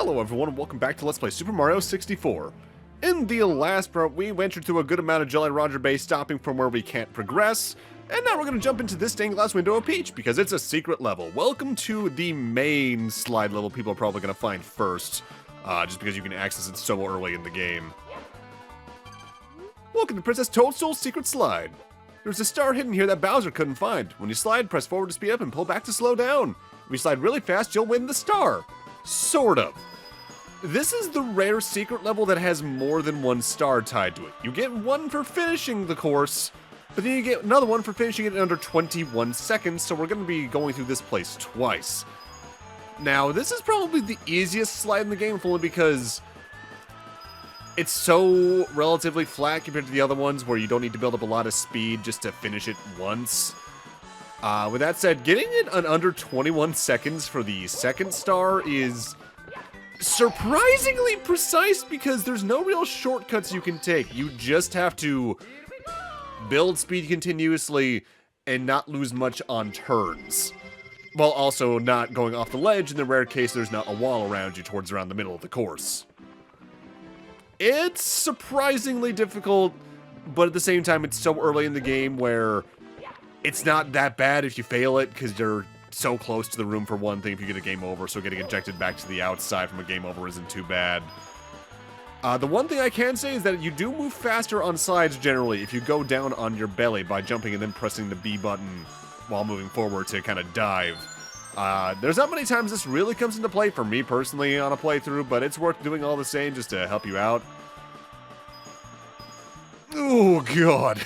Hello everyone and welcome back to Let's Play Super Mario 64. In the last part, we ventured through a good amount of Jolly Roger Bay, stopping from where we can't progress, and now we're going to jump into this stained glass window of Peach, because it's a secret level. Welcome to the main slide level people are probably going to find first, just because you can access it so early in the game. Welcome to Princess Toadstool's secret slide. There's a star hidden here that Bowser couldn't find. When you slide, press forward to speed up and pull back to slow down. If you slide really fast, you'll win the star. Sort of. This is the rare secret level that has more than one star tied to it. You get one for finishing the course, but then you get another one for finishing it in under 21 seconds, so we're going to be going through this place twice. Now, this is probably the easiest slide in the game, only because it's so relatively flat compared to the other ones where you don't need to build up a lot of speed just to finish it once. With that said, getting it in under 21 seconds for the second star is surprisingly precise because there's no real shortcuts you can take. You just have to build speed continuously and not lose much on turns, while also not going off the ledge in the rare case there's not a wall around you towards around the middle of the course. It's surprisingly difficult, but at the same time it's so early in the game where it's not that bad if you fail it, because you're so close to the room for one thing if you get a game over, so getting ejected back to the outside from a game over isn't too bad. The one thing I can say is that you do move faster on slides generally if you go down on your belly by jumping and then pressing the B button while moving forward to kind of dive. There's not many times this really comes into play for me personally on a playthrough, but it's worth doing all the same just to help you out. Oh god.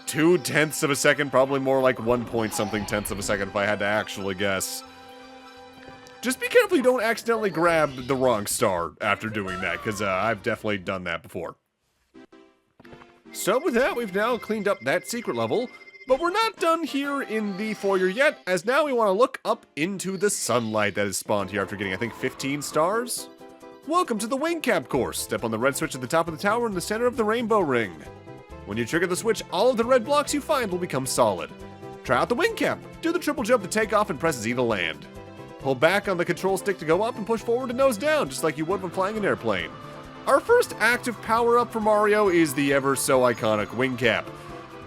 0.2 of a second, probably more like 1 point something tenths of a second if I had to actually guess. Just be careful you don't accidentally grab the wrong star after doing that, because I've definitely done that before. So with that, we've now cleaned up that secret level, but we're not done here in the foyer yet, as now we want to look up into the sunlight that is spawned here after getting, I think, 15 stars? Welcome to the wing cap course. Step on the red switch at the top of the tower in the center of the rainbow ring. When you trigger the switch, all of the red blocks you find will become solid. Try out the wing cap. Do the triple jump to take off and press Z to land. Pull back on the control stick to go up and push forward to nose down, just like you would when flying an airplane. Our first active power-up for Mario is the ever so iconic wing cap.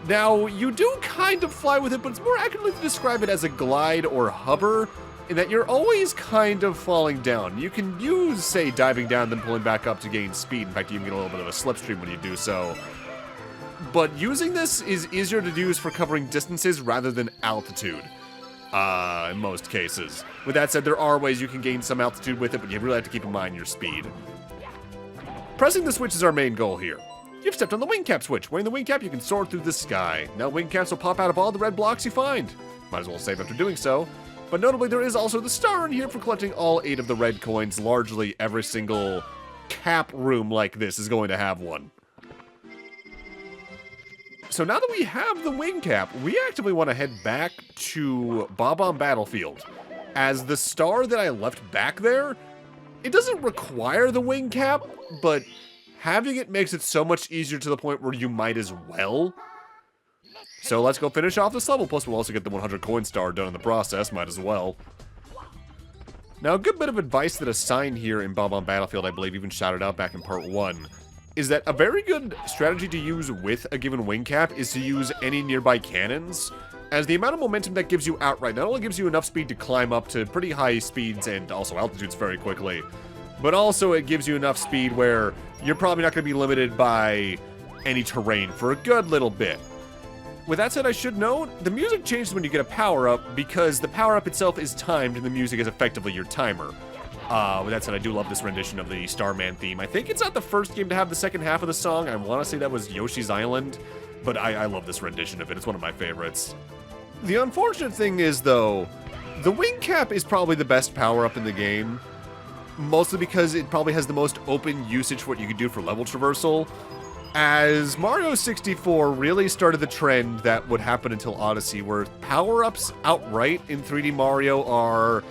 Now, you do kind of fly with it, but it's more accurately to describe it as a glide or hover, in that you're always kind of falling down. You can use, say, diving down then pulling back up to gain speed. In fact, you even get a little bit of a slipstream when you do so. But using this is easier to use for covering distances rather than altitude, in most cases. With that said, there are ways you can gain some altitude with it, but you really have to keep in mind your speed. Pressing the switch is our main goal here. You've stepped on the wing cap switch. Wearing the wing cap, you can soar through the sky. Now wing caps will pop out of all the red blocks you find. Might as well save after doing so. But notably, there is also the star in here for collecting all 8 of the red coins. Largely every single cap room like this is going to have one. So now that we have the wing cap, we actively want to head back to Bob-Omb Battlefield. As the star that I left back there, it doesn't require the wing cap, but having it makes it so much easier to the point where you might as well. So let's go finish off this level, plus we'll also get the 100 coin star done in the process, might as well. Now a good bit of advice that a sign here in Bob-Omb Battlefield, I believe even shouted out back in part 1, is that a very good strategy to use with a given wing cap is to use any nearby cannons, as the amount of momentum that gives you outright not only gives you enough speed to climb up to pretty high speeds and also altitudes very quickly, but also it gives you enough speed where you're probably not going to be limited by any terrain for a good little bit. With that said, I should note, the music changes when you get a power-up because the power-up itself is timed and the music is effectively your timer. With that said, I do love this rendition of the Starman theme. I think it's not the first game to have the second half of the song. I want to say that was Yoshi's Island, but I love this rendition of it. It's one of my favorites. The unfortunate thing is, though, the wing cap is probably the best power-up in the game, mostly because it probably has the most open usage for what you can do for level traversal, as Mario 64 really started the trend that would happen until Odyssey, where power-ups outright in 3D Mario are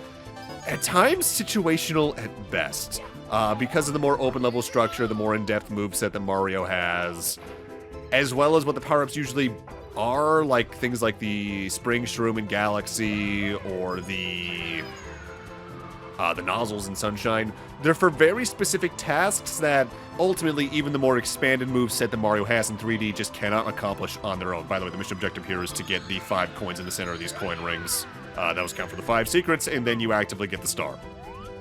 at times situational at best, because of the more open level structure, the more in-depth moveset that Mario has, as well as what the power-ups usually are, like things like the Spring Shroom in Galaxy, or the The nozzles in Sunshine, they're for very specific tasks that ultimately even the more expanded moveset that Mario has in 3D just cannot accomplish on their own. By the way, the mission objective here is to get the 5 coins in the center of these coin rings. Those count for the 5 secrets, and then you actively get the star.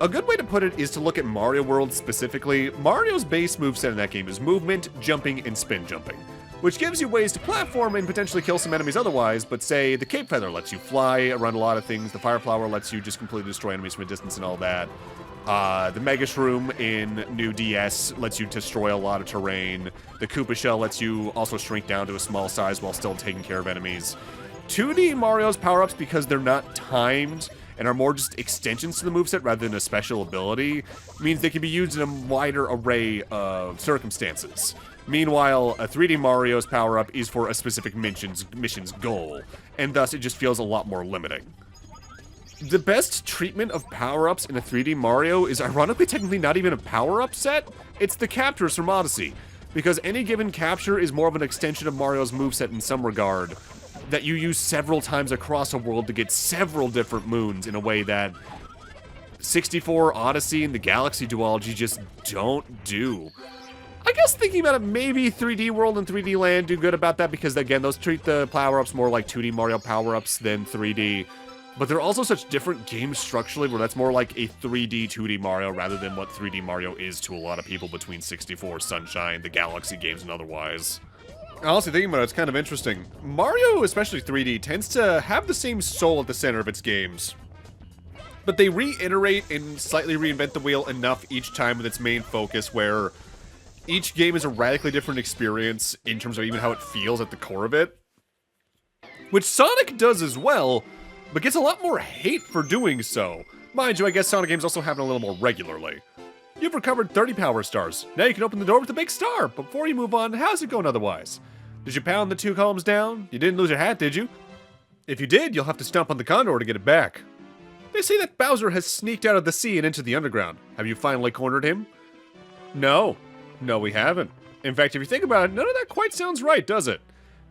A good way to put it is to look at Mario World specifically. Mario's base moveset in that game is movement, jumping, and spin jumping, which gives you ways to platform and potentially kill some enemies otherwise, but say the Cape Feather lets you fly around a lot of things, the Fire Flower lets you just completely destroy enemies from a distance and all that. The Mega Shroom in New DS lets you destroy a lot of terrain. The Koopa Shell lets you also shrink down to a small size while still taking care of enemies. 2D Mario's power-ups, because they're not timed and are more just extensions to the moveset rather than a special ability, means they can be used in a wider array of circumstances. Meanwhile, a 3D Mario's power-up is for a specific mission's goal, and thus it just feels a lot more limiting. The best treatment of power-ups in a 3D Mario is ironically technically not even a power-up set, it's the captures from Odyssey, because any given capture is more of an extension of Mario's moveset in some regard, that you use several times across a world to get several different moons in a way that 64, Odyssey, and the Galaxy duology just don't do. I guess thinking about it, maybe 3D World and 3D Land do good about that because, again, those treat the power-ups more like 2D Mario power-ups than 3D. But they're also such different games structurally where that's more like a 3D, 2D Mario rather than what 3D Mario is to a lot of people between 64, Sunshine, the Galaxy games, and otherwise. Honestly, thinking about it, it's kind of interesting. Mario, especially 3D, tends to have the same soul at the center of its games. But they reiterate and slightly reinvent the wheel enough each time with its main focus where each game is a radically different experience in terms of even how it feels at the core of it. Which Sonic does as well, but gets a lot more hate for doing so. Mind you, I guess Sonic games also happen a little more regularly. You've recovered 30 power stars. Now you can open the door with a big star. Before you move on, how's it going otherwise? Did you pound the 2 columns down? You didn't lose your hat, did you? If you did, you'll have to stomp on the condor to get it back. They say that Bowser has sneaked out of the sea and into the underground. Have you finally cornered him? No. No, we haven't. In fact, if you think about it, none of that quite sounds right, does it?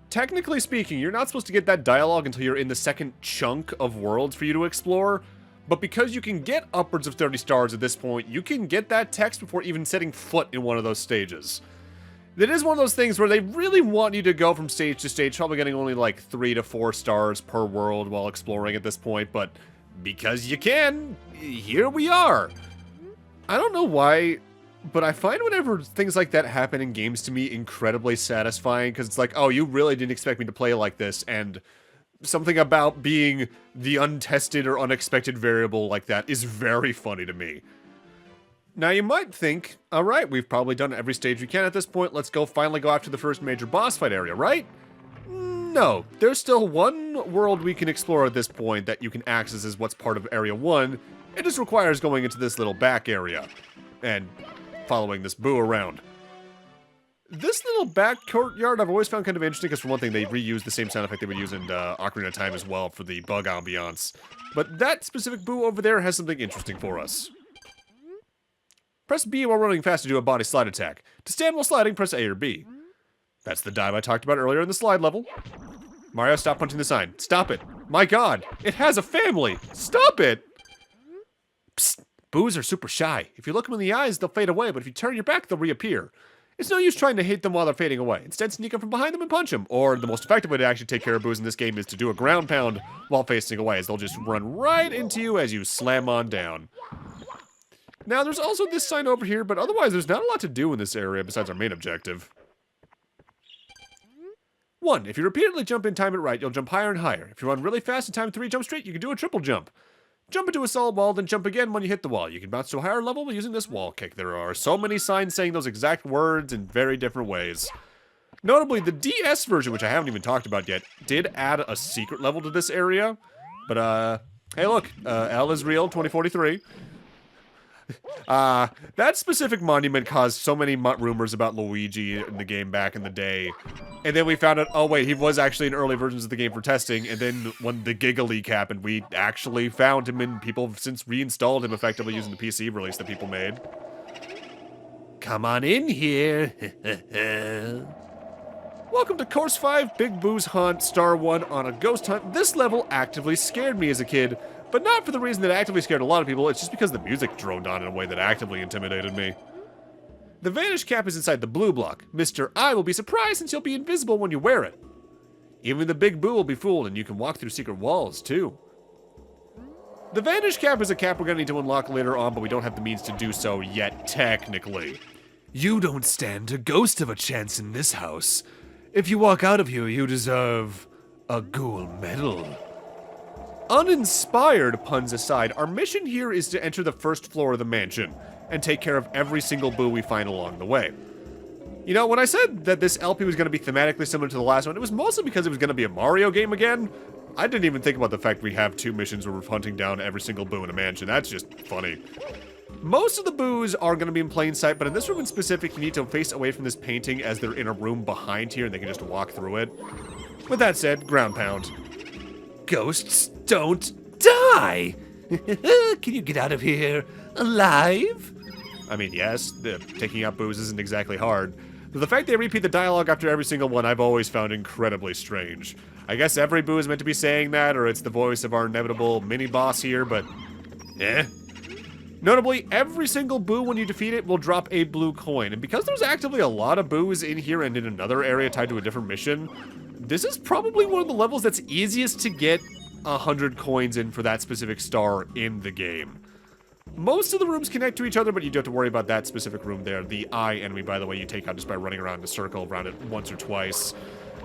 Technically speaking, you're not supposed to get that dialogue until you're in the second chunk of worlds for you to explore, but because you can get upwards of 30 stars at this point, you can get that text before even setting foot in one of those stages. It is one of those things where they really want you to go from stage to stage, probably getting only like 3 to 4 stars per world while exploring at this point, but because you can, here we are. I don't know why, but I find whenever things like that happen in games to me incredibly satisfying, because it's like, oh, you really didn't expect me to play like this, and something about being the untested or unexpected variable like that is very funny to me. Now you might think, alright, we've probably done every stage we can at this point, let's go finally go after the first major boss fight area, right? No, there's still one world we can explore at this point that you can access as what's part of Area 1. It just requires going into this little back area and following this Boo around. This little back courtyard I've always found kind of interesting because for one thing they reused the same sound effect they would use in Ocarina of Time as well for the bug ambiance. But that specific Boo over there has something interesting for us. Press B while running fast to do a body slide attack. To stand while sliding, press A or B. That's the dive I talked about earlier in the slide level. Mario, stop punching the sign. Stop it. My god, it has a family. Stop it. Psst. Boos are super shy. If you look them in the eyes, they'll fade away, but if you turn your back, they'll reappear. It's no use trying to hate them while they're fading away. Instead, sneak up from behind them and punch them. Or the most effective way to actually take care of Boos in this game is to do a ground pound while facing away, as they'll just run right into you as you slam on down. Now, there's also this sign over here, but otherwise there's not a lot to do in this area besides our main objective. 1. If you repeatedly jump and time it right, you'll jump higher and higher. If you run really fast and time 3 jump straight, you can do a triple jump. Jump into a solid wall, then jump again when you hit the wall. You can bounce to a higher level by using this wall kick. There are so many signs saying those exact words in very different ways. Notably, the DS version, which I haven't even talked about yet, did add a secret level to this area. But, hey look, L is real, 2043. That specific monument caused so many rumors about Luigi in the game back in the day. And then we found out, oh wait, he was actually in early versions of the game for testing, and then when the Giga Leak happened, we actually found him and people have since reinstalled him effectively using the PC release that people made. Come on in here. Welcome to Course 5, Big Boo's Hunt, Star 1 on a ghost hunt. This level actively scared me as a kid, But not for the reason that actively scared a lot of people, it's just because the music droned on in a way that actively intimidated me. The vanish cap is inside the blue block. Mr. I will be surprised since you'll be invisible when you wear it. Even the big boo will be fooled, and you can walk through secret walls, too. The vanish cap is a cap we're going to need to unlock later on, but we don't have the means to do so yet, technically. You don't stand a ghost of a chance in this house. If you walk out of here, you deserve a ghoul medal. Uninspired, puns aside, our mission here is to enter the first floor of the mansion and take care of every single boo we find along the way. You know, when I said that this LP was going to be thematically similar to the last one, it was mostly because it was going to be a Mario game again. I didn't even think about the fact we have 2 missions where we're hunting down every single boo in a mansion. That's just funny. Most of the boos are going to be in plain sight, but in this room in specific, you need to face away from this painting as they're in a room behind here and they can just walk through it. With that said, ground pound. Ghosts don't die! Can you get out of here alive? I mean, yes, taking out boos isn't exactly hard. But the fact they repeat the dialogue after every single one I've always found incredibly strange. I guess every boo is meant to be saying that, or it's the voice of our inevitable mini-boss here, but eh. Notably, every single boo when you defeat it will drop a blue coin, and because there's actively a lot of boos in here and in another area tied to a different mission, this is probably one of the levels that's easiest to get 100 coins in for that specific star in the game. Most of the rooms connect to each other, but you don't have to worry about that specific room there. The eye enemy, by the way, you take out just by running around in a circle around it once or twice.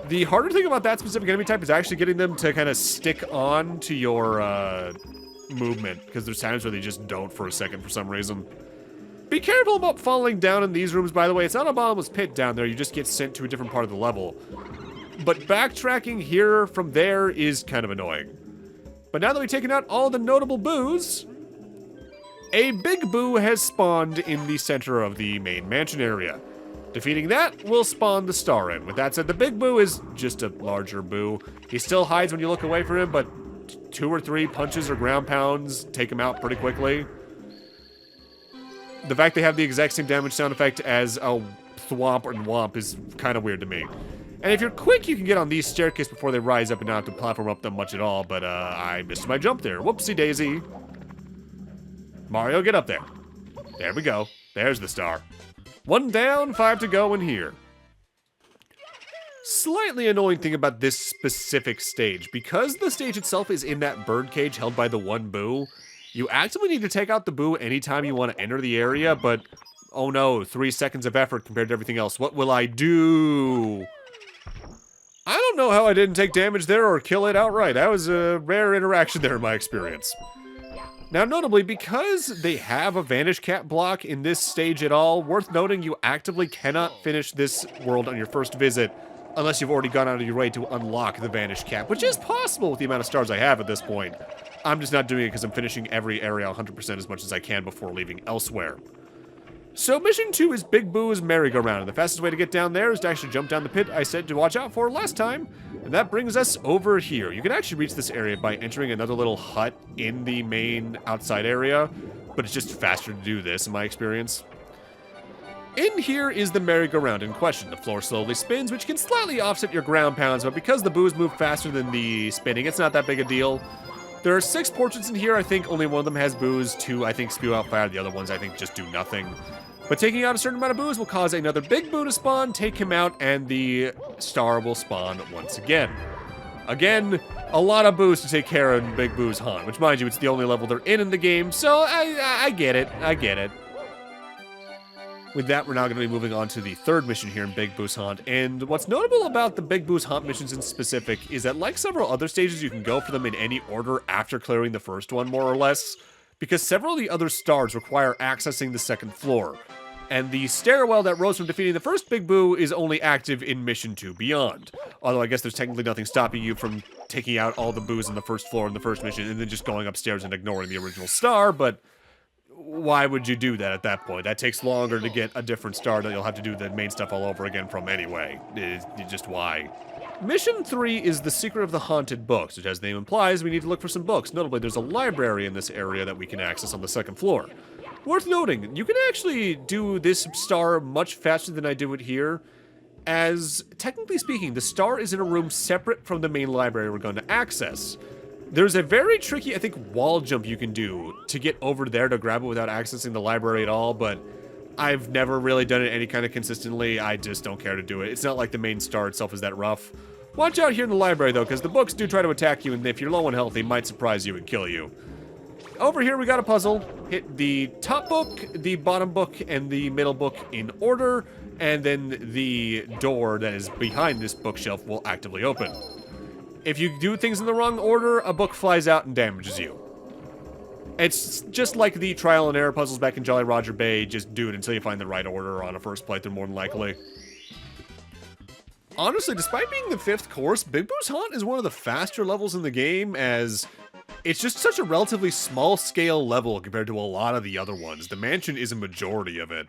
The harder thing about that specific enemy type is actually getting them to kind of stick on to your movement, because there's times where they just don't for a second for some reason. Be careful about falling down in these rooms, by the way. It's not a bottomless pit down there. You just get sent to a different part of the level. But backtracking here from there is kind of annoying. But now that we've taken out all the notable boos, a big boo has spawned in the center of the main mansion area. Defeating that will spawn the star in. With that said, the big boo is just a larger boo. He still hides when you look away from him, but 2 or 3 punches or ground pounds take him out pretty quickly. The fact they have the exact same damage sound effect as a thwomp or nwomp is kind of weird to me. And if you're quick, you can get on these staircases before they rise up and not have to platform up them much at all, but I missed my jump there. Whoopsie daisy. Mario, get up there. There we go. There's the star. 1 down, 5 to go in here. Slightly annoying thing about this specific stage, because the stage itself is in that birdcage held by the 1 boo, you actively need to take out the boo anytime you want to enter the area, but oh no, 3 seconds of effort compared to everything else. What will I do? I don't know how I didn't take damage there or kill it outright. That was a rare interaction there in my experience. Now, notably, because they have a vanish cap block in this stage at all, worth noting you actively cannot finish this world on your first visit unless you've already gone out of your way to unlock the vanish cap, which is possible with the amount of stars I have at this point. I'm just not doing it because I'm finishing every area 100% as much as I can before leaving elsewhere. So mission 2 is Big Boo's merry-go-round, and the fastest way to get down there is to actually jump down the pit I said to watch out for last time, and that brings us over here. You can actually reach this area by entering another little hut in the main outside area, but it's just faster to do this in my experience. In here is the merry-go-round in question. The floor slowly spins, which can slightly offset your ground pounds, but because the boos move faster than the spinning, it's not that big a deal. There are 6 portraits in here. I think only 1 of them has boos. 2, I think, spew out fire. The other ones, I think, just do nothing. But taking out a certain amount of boos will cause another big boo to spawn, take him out, and the star will spawn once again. Again, a lot of boos to take care of in Big Boo's Haunt, which, mind you, it's the only level they're in the game, so I get it. I get it. With that, we're now going to be moving on to the 3rd mission here in Big Boo's Haunt, and what's notable about the Big Boo's Haunt missions in specific is that, like several other stages, you can go for them in any order after clearing the first one, more or less, because several of the other stars require accessing the 2nd floor, and the stairwell that rose from defeating the first Big Boo is only active in Mission 2 Beyond. Although I guess there's technically nothing stopping you from taking out all the boos on the 1st floor in the first mission and then just going upstairs and ignoring the original star, but why would you do that at that point? That takes longer to get a different star that you'll have to do the main stuff all over again from anyway. Just why? Mission 3 is the Secret of the Haunted Books, which, as the name implies, we need to look for some books. Notably, there's a library in this area that we can access on the 2nd floor. Worth noting, you can actually do this star much faster than I do it here, as, technically speaking, the star is in a room separate from the main library we're going to access. There's a very tricky, I think, wall jump you can do to get over there to grab it without accessing the library at all, but I've never really done it any kind of consistently. I just don't care to do it. It's not like the main star itself is that rough. Watch out here in the library, though, because the books do try to attack you, and if you're low on health, they might surprise you and kill you. Over here, we got a puzzle. Hit the top book, the bottom book, and the middle book in order, and then the door that is behind this bookshelf will actively open. If you do things in the wrong order, a book flies out and damages you. It's just like the trial and error puzzles back in Jolly Roger Bay. Just do it until you find the right order on a first playthrough, more than likely. Honestly, despite being the 5th course, Big Boo's Haunt is one of the faster levels in the game, as it's just such a relatively small-scale level compared to a lot of the other ones. The mansion is a majority of it.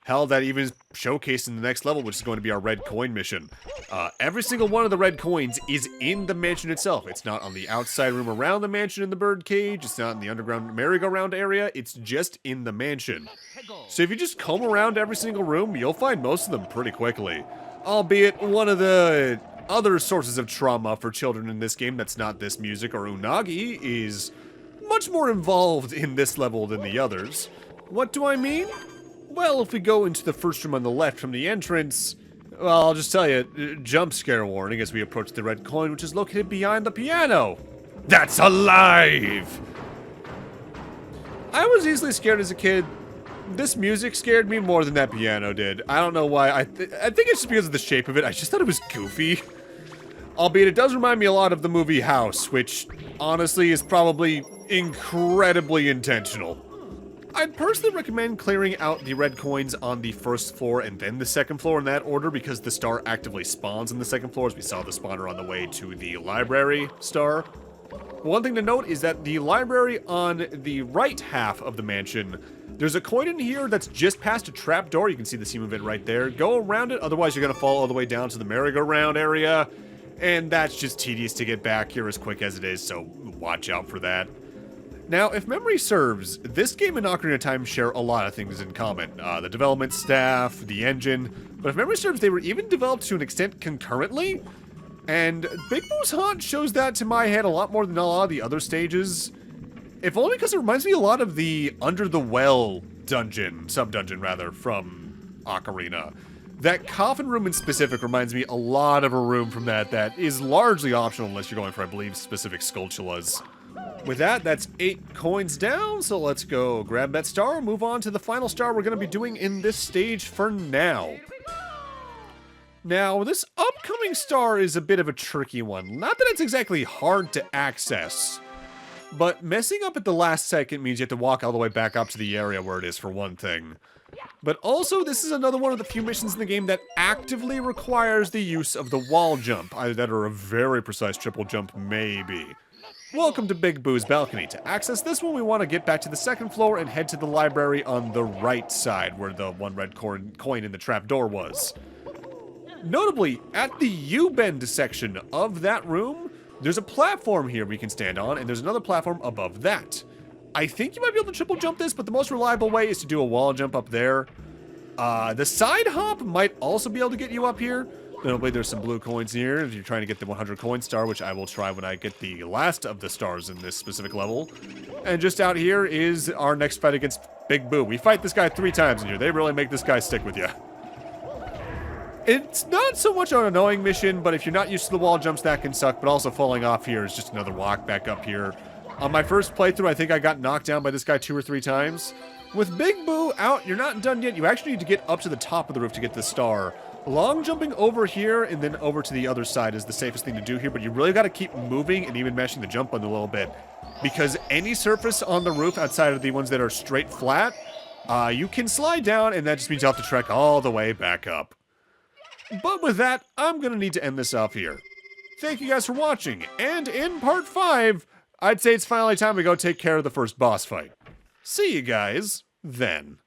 Hell, that even is showcased in the next level, which is going to be our red coin mission. Every single one of the red coins is in the mansion itself. It's not on the outside room around the mansion in the bird cage. It's not in the underground merry-go-round area. It's just in the mansion. So if you just comb around every single room, you'll find most of them pretty quickly. Albeit, one of the other sources of trauma for children in this game that's not this music or unagi is much more involved in this level than the others. What do I mean? Well, if we go into the first room on the left from the entrance, well, I'll just tell you, jump scare warning as we approach the red coin, which is located behind the piano. That's alive! I was easily scared as a kid. This music scared me more than that piano did. I don't know why. I think it's just because of the shape of it. I just thought it was goofy. Albeit it does remind me a lot of the movie House, which honestly is probably incredibly intentional. I'd personally recommend clearing out the red coins on the first floor and then the second floor in that order, because the star actively spawns on the second floor, as we saw the spawner on the way to the library star. One thing to note is that the library on the right half of the mansion, there's a coin in here that's just past a trapdoor. You can see the seam of it right there. Go around it, otherwise you're going to fall all the way down to the merry-go-round area, and that's just tedious to get back here as quick as it is, so watch out for that. Now, if memory serves, this game and Ocarina of Time share a lot of things in common. The development staff, the engine, but if memory serves, they were even developed to an extent concurrently, and Big Boo's Haunt shows that to my head a lot more than a lot of the other stages. If only because it reminds me a lot of the Under the Well dungeon, sub-dungeon rather, from Ocarina. That coffin room in specific reminds me a lot of a room from that is largely optional unless you're going for, I believe, specific sculptulas. With that, that's 8 coins down, so let's go grab that star and move on to the final star we're going to be doing in this stage for now. Now, this upcoming star is a bit of a tricky one. Not that it's exactly hard to access, but messing up at the last second means you have to walk all the way back up to the area where it is, for one thing. But also, this is another one of the few missions in the game that actively requires the use of the wall jump, either that or a very precise triple jump, maybe. Welcome to Big Boo's balcony. To access this one, we want to get back to the second floor and head to the library on the right side, where the one red coin in the trapdoor was. Notably, at the U-bend section of that room, there's a platform here we can stand on, and there's another platform above that. I think you might be able to triple jump this, but the most reliable way is to do a wall jump up there. The side hop might also be able to get you up here. Notably, there's some blue coins here if you're trying to get the 100 coin star, which I will try when I get the last of the stars in this specific level. And just out here is our next fight against Big Boo. We fight this guy 3 times in here. They really make this guy stick with you. It's not so much an annoying mission, but if you're not used to the wall jumps, that can suck. But also falling off here is just another walk back up here. On my first playthrough, I think I got knocked down by this guy 2 or 3 times. With Big Boo out, you're not done yet. You actually need to get up to the top of the roof to get the star. Long jumping over here and then over to the other side is the safest thing to do here, but you really got to keep moving and even mashing the jump button a little bit, because any surface on the roof outside of the ones that are straight flat, you can slide down, and that just means you'll have to trek all the way back up. But with that, I'm going to need to end this off here. Thank you guys for watching, and in part 5, I'd say it's finally time to go take care of the first boss fight. See you guys then.